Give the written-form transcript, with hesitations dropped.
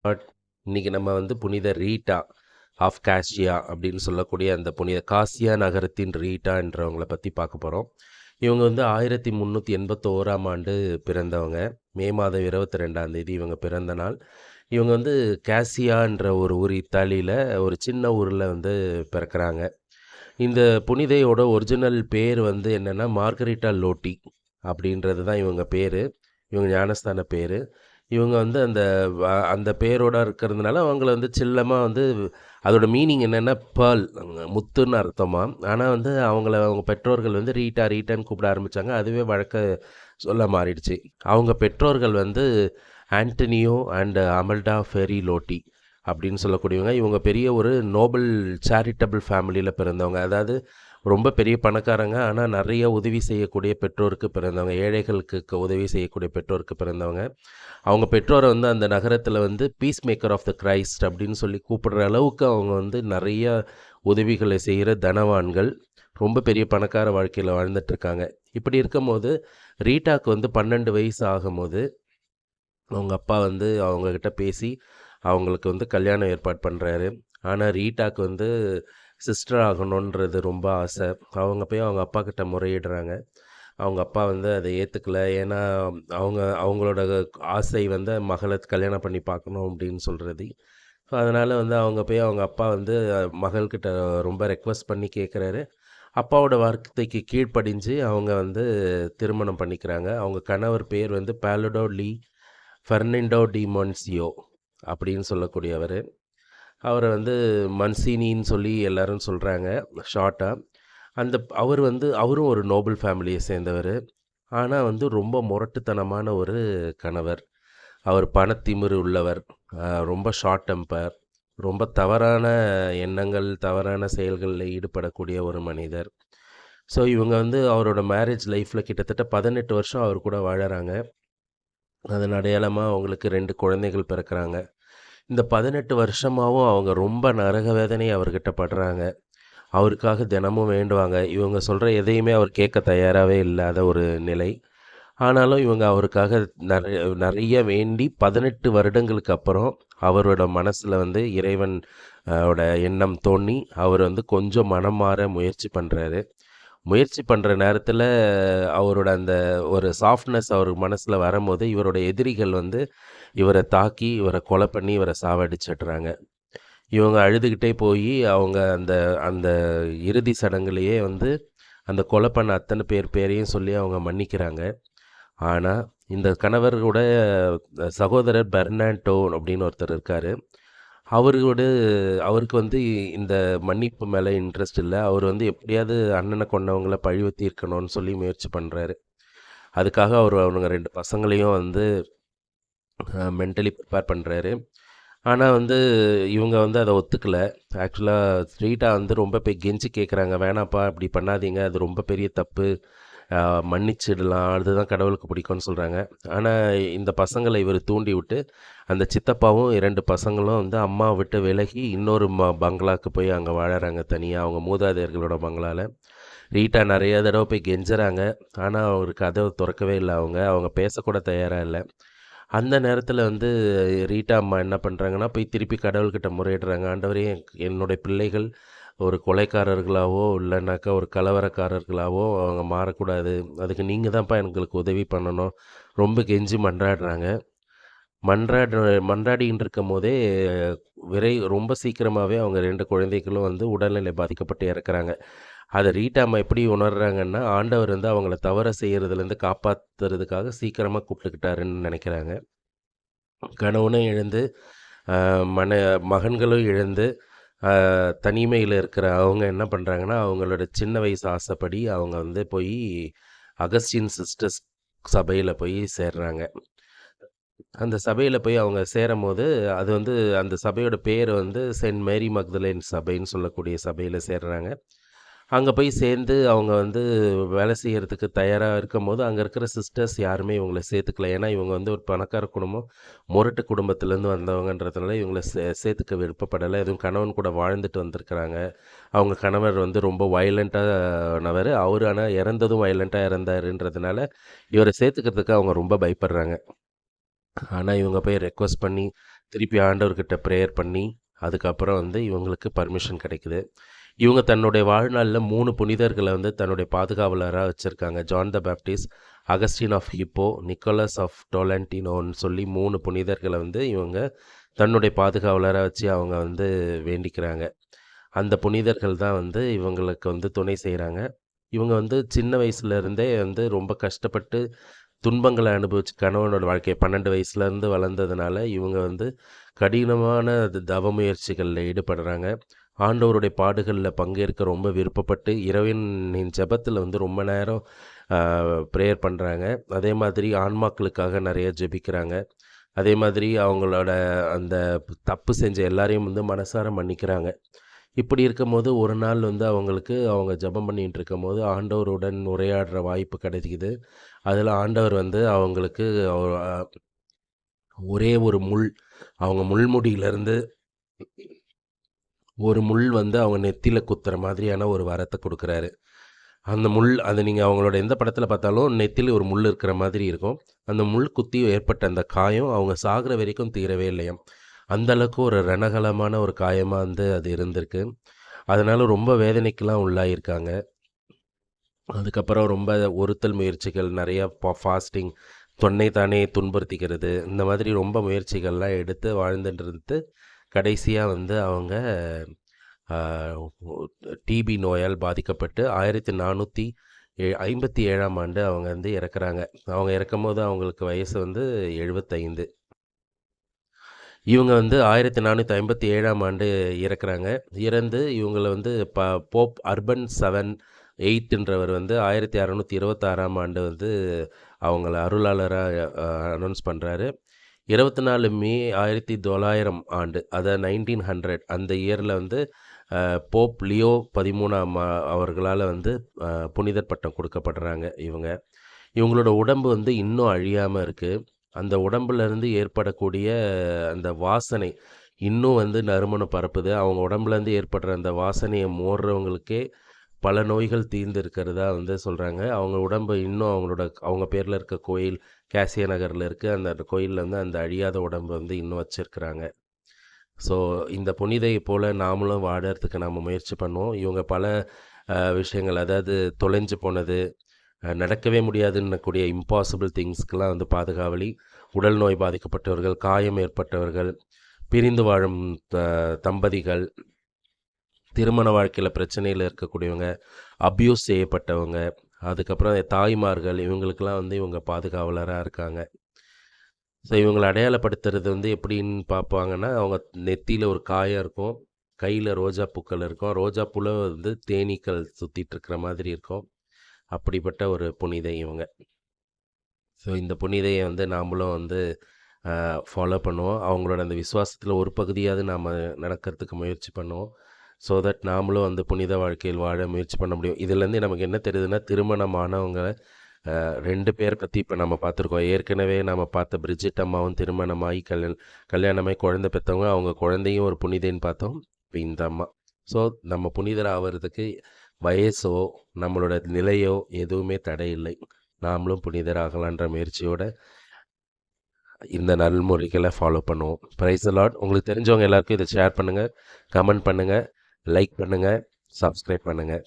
But இன்னைக்கு நம்ம வந்து புனித ரீட்டா ஆஃப் காசியா அப்படின்னு சொல்லக்கூடிய அந்த புனித காசியா நகரத்தின் ரீட்டான்றவங்கள பற்றி பார்க்க போகிறோம். இவங்க வந்து 1381ஆம் ஆண்டு பிறந்தவங்க. மே மாதம் 22ஆம் தேதி இவங்க பிறந்த நாள். இவங்க வந்து காசியான்ற ஒரு ஊர் இத்தாலியில் ஒரு சின்ன ஊரில் வந்து பிறக்கிறாங்க. இந்த புனிதையோட ஒரிஜினல் பேர் வந்து என்னென்னா மார்கரிட்டா லோட்டி அப்படின்றது தான் இவங்க பேர். இவங்க ஞானஸ்தான பேர். இவங்க வந்து அந்த பேரோட இருக்கிறதுனால அவங்கள வந்து செல்லமாக வந்து அதோட மீனிங் என்னென்னா பேர்ல் முத்துன்னு அர்த்தமாக. ஆனால் வந்து அவங்க பெற்றோர்கள் வந்து ரீட்டா ரீட்டான்னு கூப்பிட ஆரம்பித்தாங்க. அதுவே வழக்க சொல்ல மாறிடுச்சு. அவங்க பெற்றோர்கள் வந்து ஆண்டனியோ அண்ட் அமல்டா ஃபெரி லோட்டி அப்படின்னு சொல்லக்கூடியவங்க. இவங்க பெரிய ஒரு நோபல் சேரிட்டபிள் ஃபேமிலியில் பிறந்தவங்க. அதாவது ரொம்ப பெரிய பணக்காரங்க, ஆனால் நிறைய உதவி செய்யக்கூடிய பெற்றோருக்கு பிறந்தவங்க. ஏழைகளுக்கு உதவி செய்யக்கூடிய பெற்றோருக்கு பிறந்தவங்க. அவங்க பெற்றோரை வந்து அந்த நகரத்தில் வந்து peace maker of the Christ அப்படின்னு சொல்லி கூப்பிடுற அளவுக்கு அவங்க வந்து நிறைய உதவிகளை செய்கிற தனவான்கள். ரொம்ப பெரிய பணக்கார வாழ்க்கையில் வாழ்ந்துட்டுருக்காங்க. இப்படி இருக்கும்போது ரீட்டாக்கு வந்து 12 வயசு ஆகும்போது அவங்க அப்பா வந்து அவங்கக்கிட்ட பேசி அவங்களுக்கு வந்து கல்யாணம் ஏற்பாடு பண்ணுறாரு. ஆனால் ரீட்டாக்கு வந்து சிஸ்டர் ஆகணுன்றது ரொம்ப ஆசை. அவங்க போய் அவங்க அப்பா கிட்ட முறையிடுறாங்க. அவங்க அப்பா வந்து அதை ஏற்றுக்கல. ஏன்னா அவங்களோட ஆசை வந்து மகளை கல்யாணம் பண்ணி பார்க்கணும் அப்படின்னு சொல்கிறது. ஸோ அதனால் வந்து அவங்க போய் அவங்க அப்பா வந்து மகள்கிட்ட ரொம்ப ரெக்வஸ்ட் பண்ணி கேட்குறாரு. அப்பாவோட வார்த்தைக்கு கீழ்ப்படிஞ்சு அவங்க வந்து திருமணம் பண்ணிக்கிறாங்க. அவங்க கணவர் பேர் வந்து பாலடோ லீ ஃபெர்னாண்டோ டி மொன்சியோ அப்படின்னு சொல்லக்கூடியவர். அவரை வந்து மன்சினின்னு சொல்லி எல்லாரும் சொல்கிறாங்க ஷார்ட்டாக. அவர் வந்து அவரும் ஒரு நோபல் ஃபேமிலியை சேர்ந்தவர். ஆனால் வந்து ரொம்ப முரட்டுத்தனமான ஒரு கணவர். அவர் பணத்திமிரு உள்ளவர். ரொம்ப ஷார்ட் டெம்பர். ரொம்ப தவறான எண்ணங்கள், தவறான செயல்களில் ஈடுபடக்கூடிய ஒரு மனிதர். ஸோ இவங்க வந்து அவரோட மேரேஜ் லைஃப்பில் கிட்டத்தட்ட 18 வருஷம் அவர் கூட வாழறாங்க. அதன் அடையாளமாக அவங்களுக்கு 2 குழந்தைகள் பிறக்கிறாங்க. இந்த 18 வருஷமாகவும் அவங்க ரொம்ப நரக வேதனை அவர்கிட்ட படுறாங்க. அவருக்காக தினமும் வேண்டுவாங்க. இவங்க சொல்கிற எதையுமே அவர் கேட்க தயாராகவே இல்லாத ஒரு நிலை. ஆனாலும் இவங்க அவருக்காக நிறைய வேண்டி 18 வருடங்களுக்கு அப்புறம் அவரோட மனசில் வந்து இறைவன் ஓட எண்ணம் தோன்றி அவர் வந்து கொஞ்சம் மனம் மாற முயற்சி பண்ணுறாரு. முயற்சி பண்ணுற நேரத்தில் அவரோட அந்த ஒரு சாஃப்ட்னஸ் அவர் மனசில் வரும்போது இவரோட எதிரிகள் வந்து இவரை தாக்கி இவரை கொலை பண்ணி இவரை சாவடிச்சிடுறாங்க. இவங்க அழுதுகிட்டே போய் அவங்க அந்த அந்த இறுதி சடங்குலேயே வந்து அந்த கொலை பண்ண அத்தனை பேரையும் சொல்லி அவங்க மன்னிக்கிறாங்க. ஆனால் இந்த கணவரோட சகோதரர் பெர்னாண்டோ அப்படின்னு ஒருத்தர் இருக்கார். அவருக்கு வந்து இந்த மன்னிப்பு மேலே இன்ட்ரெஸ்ட் இல்லை. அவர் வந்து எப்படியாவது அண்ணனை கொண்டவங்கள பழிவு தீர்க்கணும்னு சொல்லி முயற்சி பண்ணுறாரு. அதுக்காக அவங்க 2 பசங்களையும் வந்து மென்டலி ப்ரிப்பேர் பண்ணுறாரு. ஆனால் வந்து இவங்க வந்து அதை ஒத்துக்கல. ஆக்சுவலாக ஸ்ட்ரீட்டாக வந்து ரொம்ப போய் கெஞ்சி கேட்குறாங்க, வேணாப்பா இப்படி பண்ணாதீங்க, அது ரொம்ப பெரிய தப்பு, மன்னிச்சிடலாம், அதுதான் கடவுளுக்கு பிடிக்கும்னு சொல்கிறாங்க. ஆனால் இந்த பசங்களை இவர் தூண்டி விட்டு அந்த சித்தப்பாவும் 2 பசங்களும் வந்து அம்மாவை விட்டு விலகி இன்னொரு பங்களாவுக்கு போய் அங்கே வாழறாங்க தனியாக, அவங்க மூதாதையர்களோட பங்களாவில். ரீட்டா நிறைய தடவை போய் கெஞ்சுறாங்க. ஆனால் அவருக்கு கதவை திறக்கவே இல்லை. அவங்க பேசக்கூட தயாராக இல்லை. அந்த நேரத்தில் வந்து ரீட்டா அம்மா என்ன பண்ணுறாங்கன்னா போய் திருப்பி கடவுள்கிட்ட முறையிடுறாங்க. ஆண்டவரே, என்னுடைய பிள்ளைகள் ஒரு கொலைக்காரர்களாவோ இல்லைனாக்கா ஒரு கலவரக்காரர்களாவோ அவங்க மாறக்கூடாது. அதுக்கு நீங்கள் தான்ப்பா எங்களுக்கு உதவி பண்ணணும். ரொம்ப கெஞ்சி மன்றாடுறாங்க. மன்றாடின்னு இருக்கும் போதே ரொம்ப சீக்கிரமாகவே அவங்க 2 குழந்தைகளும் வந்து உடல்நிலை பாதிக்கப்பட்டு இறக்குறாங்க. அதை ரீட்டா அம்மா எப்படி உணர்றாங்கன்னா, ஆண்டவர் வந்து அவங்கள தவற செய்கிறதுலேருந்து காப்பாற்றுறதுக்காக சீக்கிரமாக கூப்பிட்டுக்கிட்டாருன்னு நினைக்கிறாங்க. கணவனும் இழந்து மகன்களும் இழந்து தனிமையில் இருக்கிற அவங்க என்ன பண்ணுறாங்கன்னா, அவங்களோட சின்ன வயசு ஆசைப்படி அவங்க வந்து போய் அகஸ்டின் சிஸ்டர்ஸ் சபையில் போய் சேர்றாங்க. அந்த சபையில் போய் அவங்க சேரும்போது அது வந்து அந்த சபையோட பேர் வந்து செயின்ட் மேரி மக்தலேன் சபைன்னு சொல்லக்கூடிய சபையில் சேர்றாங்க. அங்கே போய் சேர்ந்து அவங்க வந்து வேலை செய்கிறதுக்கு தயாராக இருக்கும்போது அங்கே இருக்கிற சிஸ்டர்ஸ் யாருமே இவங்கள சேர்த்துக்கல. ஏன்னா இவங்க வந்து ஒரு பணக்கார குடும்பம், முரட்டு குடும்பத்துலேருந்து வந்தவங்கன்றதுனால இவங்கள சேர்த்துக்க விருப்பப்படலை. எதுவும் கணவன் கூட வாழ்ந்துட்டு வந்திருக்கிறாங்க. அவங்க கணவர் வந்து ரொம்ப வயலண்ட்டானவர். அவர் ஆனால் இறந்ததும் வயலண்ட்டாக இறந்தாருன்றதுனால இவரை சேர்த்துக்கிறதுக்கு அவங்க ரொம்ப பயப்படுறாங்க. ஆனால் இவங்க போய் ரெக்வஸ்ட் பண்ணி திருப்பி ஆண்டவர்கிட்ட ப்ரேயர் பண்ணி அதுக்கப்புறம் வந்து இவங்களுக்கு பர்மிஷன் கிடைக்குது. இவங்க தன்னுடைய வாழ்நாளில் 3 புனிதர்களை வந்து தன்னுடைய பாதுகாவலராக வச்சுருக்காங்க. John the Baptist, Augustine of Hippo, Nicholas of டொலன்டினோன்னு சொல்லி 3 புனிதர்களை வந்து இவங்க தன்னுடைய பாதுகாவலராக வச்சு அவங்க வந்து வேண்டிக்கிறாங்க. அந்த புனிதர்கள் தான் வந்து இவங்களுக்கு வந்து துணை செய்கிறாங்க. இவங்க வந்து சின்ன வயசுலேருந்தே வந்து ரொம்ப கஷ்டப்பட்டு துன்பங்களை அனுபவிச்சு கணவனோட வாழ்க்கை 12 வயசுலேருந்து வளர்ந்ததுனால இவங்க வந்து கடினமான தவ முயற்சிகளில் ஈடுபடுறாங்க. ஆண்டவருடைய பாடுகளில் பங்கேற்க ரொம்ப விருப்பப்பட்டு இரவின் ஜெபத்தில் வந்து ரொம்ப நேரம் ப்ரேயர் பண்ணுறாங்க. அதே மாதிரி ஆன்மாக்களுக்காக நிறைய ஜெபிக்கிறாங்க. அதே மாதிரி அவங்களோட அந்த தப்பு செஞ்ச எல்லாரையும் வந்து மனசார மன்னிக்கிறாங்க. இப்படி இருக்கும்போது ஒரு நாள் வந்து அவங்களுக்கு அவங்க ஜெபம் பண்ணிட்டு இருக்கும்போது ஆண்டவருடன் உரையாடுற வாய்ப்பு கிடைக்குது. அதில் ஆண்டவர் வந்து அவங்களுக்கு ஒரே ஒரு முள், அவங்க முள்முடியிலேருந்து ஒரு முள் வந்து அவங்க நெத்தியில் குத்துற மாதிரியான ஒரு வரத்தை கொடுக்குறாரு. அந்த முள் அது நீங்கள் அவங்களோட எந்த படத்தில் பார்த்தாலும் நெத்தியில் ஒரு முள் இருக்கிற மாதிரி இருக்கும். அந்த முள் குத்தி ஏற்பட்ட அந்த காயம் அவங்க சாகிற வரைக்கும் தீரவே இல்லையாம். அந்த அளவுக்கு ஒரு ரணகலமான ஒரு காயமாக வந்து அது இருந்திருக்கு. அதனால ரொம்ப வேதனைக்கெல்லாம் உள்ளாயிருக்காங்க. அதுக்கப்புறம் ரொம்ப ஒருத்தல் முயற்சிகள் நிறையா ஃபாஸ்டிங், தொன்னை தானே துன்புறுத்திக்கிறது, இந்த மாதிரி ரொம்ப முயற்சிகள்லாம் எடுத்து வாழ்ந்துட்டு இருந்து கடைசியாக வந்து அவங்க டிபி நோயால் பாதிக்கப்பட்டு 1457ஆம் ஆண்டு அவங்க வந்து இறக்குறாங்க. அவங்க இறக்கும்போது அவங்களுக்கு வயசு வந்து 75. இவங்க வந்து 1457ஆம் ஆண்டு இறக்குறாங்க. இறந்து இவங்கள வந்து போப் அர்பன் 8ன்றவர் வந்து 1626ஆம் ஆண்டு வந்து அவங்கள அருளாளராக அனௌன்ஸ் பண்ணுறாரு. 24 மே 1900 ஆண்டு, அதாவது 1900 அந்த இயரில் வந்து போப் லியோ 13ஆம் அவர்களால் வந்து புனிதர் பட்டம் கொடுக்கப்படுறாங்க இவங்க. இவங்களோட உடம்பு வந்து இன்னும் அழியாமல் இருக்குது. அந்த உடம்புலேருந்து ஏற்படக்கூடிய அந்த வாசனை இன்னும் வந்து நறுமணம் பரப்புது. அவங்க உடம்புலேருந்து ஏற்படுற அந்த வாசனையை மோர்றவங்களுக்கே பல நோய்கள் தீர்ந்து இருக்கிறதா வந்து சொல்கிறாங்க. அவங்க உடம்பு இன்னும் அவங்க பேரில் இருக்க கோயில் கேசியா நகரில் இருக்குது. அந்த கோயிலில் வந்து அந்த அழியாத உடம்பு வந்து இன்னும் வச்சுருக்குறாங்க. ஸோ இந்த புனிதை போல் நாமளும் வாழறதுக்கு நம்ம முயற்சி பண்ணுவோம். இவங்க பல விஷயங்கள், அதாவது தொலைஞ்சு போனது, நடக்கவே முடியாதுன்னக்கூடிய இம்பாசிபிள் திங்ஸ்க்கெலாம் வந்து பாதுகாவலி, உடல் நோய் பாதிக்கப்பட்டவர்கள், காயம் ஏற்பட்டவர்கள், பிரிந்து வாழும் தம்பதிகள், திருமண வாழ்க்கையில் பிரச்சனையில் இருக்கக்கூடியவங்க, அப்யூஸ் செய்யப்பட்டவங்க, அதுக்கப்புறம் தாய்மார்கள், இவங்களுக்கெல்லாம் வந்து இவங்க பாதுகாவலராக இருக்காங்க. ஸோ இவங்களை அடையாளப்படுத்துறது வந்து எப்படின்னு பார்ப்பாங்கன்னா, அவங்க நெத்தியில் ஒரு காயம் இருக்கும், கையில் ரோஜா பூக்கள் இருக்கும், ரோஜா பூவில் வந்து தேனீக்கள் சுற்றிட்டு இருக்கிற மாதிரி இருக்கும். அப்படிப்பட்ட ஒரு புனிதை இவங்க. ஸோ இந்த புனிதையை வந்து நாமளும் வந்து ஃபாலோ பண்ணுவோம். அவங்களோட அந்த விசுவாசத்தில் ஒரு பகுதியாவது நாம் நடக்கிறதுக்கு முயற்சி பண்ணுவோம். ஸோ தட் நாமளும் வந்து புனித வாழ்க்கையில் வாழ முயற்சி பண்ண முடியும். இதுலேருந்து நமக்கு என்ன தெரியுதுன்னா, திருமணமானவங்க 2 பேர் பற்றி இப்போ நம்ம பார்த்துருக்கோம். ஏற்கனவே நம்ம பார்த்த பிரிஜிட் அம்மாவும் திருமணமாகி கல்யாணமாகி குழந்தை பெற்றவங்க, அவங்க குழந்தையும் ஒரு புனிதைன்னு பார்த்தோம். இப்போ இந்த அம்மா. ஸோ நம்ம புனிதர் ஆகிறதுக்கு வயசோ நம்மளோட நிலையோ எதுவுமே தடை இல்லை. நாமளும் புனிதர் ஆகலான்ற முயற்சியோட இந்த நல்முறைகளை ஃபாலோ பண்ணுவோம். Praise the Lord. உங்களுக்கு தெரிஞ்சவங்க எல்லாருக்கும் இதை ஷேர் பண்ணுங்கள், கமெண்ட் பண்ணுங்கள், லைக் பண்ணுங்கள், சப்ஸ்கிரைப் பண்ணுங்கள்.